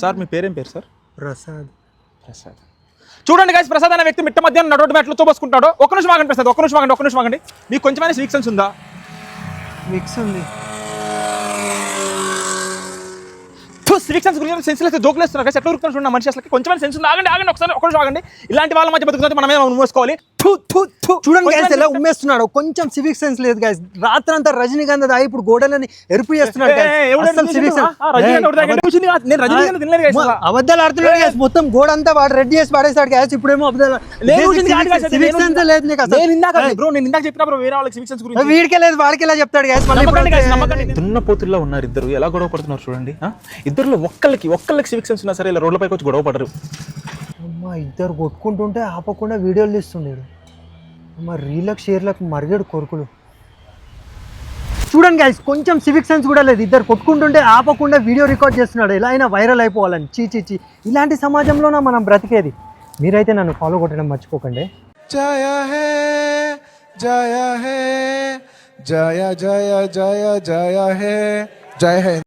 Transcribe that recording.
Sir మీ పేరేం పేరు sir? Prasad. చూడండి గైస్, ప్రసాద్ అనే వ్యక్తి మిట్ట మధ్యాహ్నం నడవడం మెట్లు తోబోసుకుంటాడు. ఒక్క నిమిషం ఆగండి ప్రసాద్, ఒక్క నిమిషం ఆగండి. మీకు కొంచెమైనా సివిక్ సెన్స్ ఉందా? మిక్స్ ఉంది. సివిక్ సెన్స్ గురించి సెన్స్ అయితే జోకులు వేస్తున్నారు గైస్. ఎట్లా ఉరుకుతాను చూడండి మనిషి, అసలు కొంచెమైనా సెన్స్ ఉంది. ఆగండి ఒకసారి, ఒక్క నిమిషం ఆగండి. ఇలాంటి వాళ్ళ మధ్య బతుకుతుంది మనమే మూసుకోవాలి. చూడండి గైస్ ఎలా ఉమ్మేస్తున్నాడు. కొంచెం సివిక్ సెన్స్ లేదు గైస్. రాత్రంతా రజనీకాంత్ దాగి ఇప్పుడు గోడలని ఎరుపు చేస్తున్నాడు. అబద్ధాలు ఆడుతున్నాడు గైస్. మొత్తం గోడ అంతా వాడు రెడీ చేసి పడేస్తాడు గైస్. ఇప్పుడేమో వీడికే లేదు, వాడికెలా చెప్తాడు గైస్. దున్నపోతుల్లో ఉన్నారు ఇద్దరు, ఎలా గొడవ పడుతున్నారు చూడండి. ఇద్దరులో ఒక్కళ్ళకి సివిక్ సెన్స్ ఉన్నా సరే ఇలా రోడ్లపైకి వచ్చి గొడవ పడరు. అమ్మా ఇద్దరు కొట్టుకుంటుంటే ఆపకుండా వీడియోలు తీస్తుండేడు. అమ్మ రీలకు షేర్లకు మరిగాడు కొరుకులు. చూడండి గైస్, కొంచెం సివిక్ సెన్స్ కూడా లేదు. ఇద్దరు కొట్టుకుంటుంటే ఆపకుండా వీడియో రికార్డ్ చేస్తున్నాడు. ఎలా అయినా వైరల్ అయిపోవాలని. చీ ఇలాంటి సమాజంలోనే మనం బ్రతికేది. మీరైతే నన్ను ఫాలో కొట్టడం మర్చిపోకండి. జయ హే జయ హే జయ జయ జయ జయ హే జయ హే.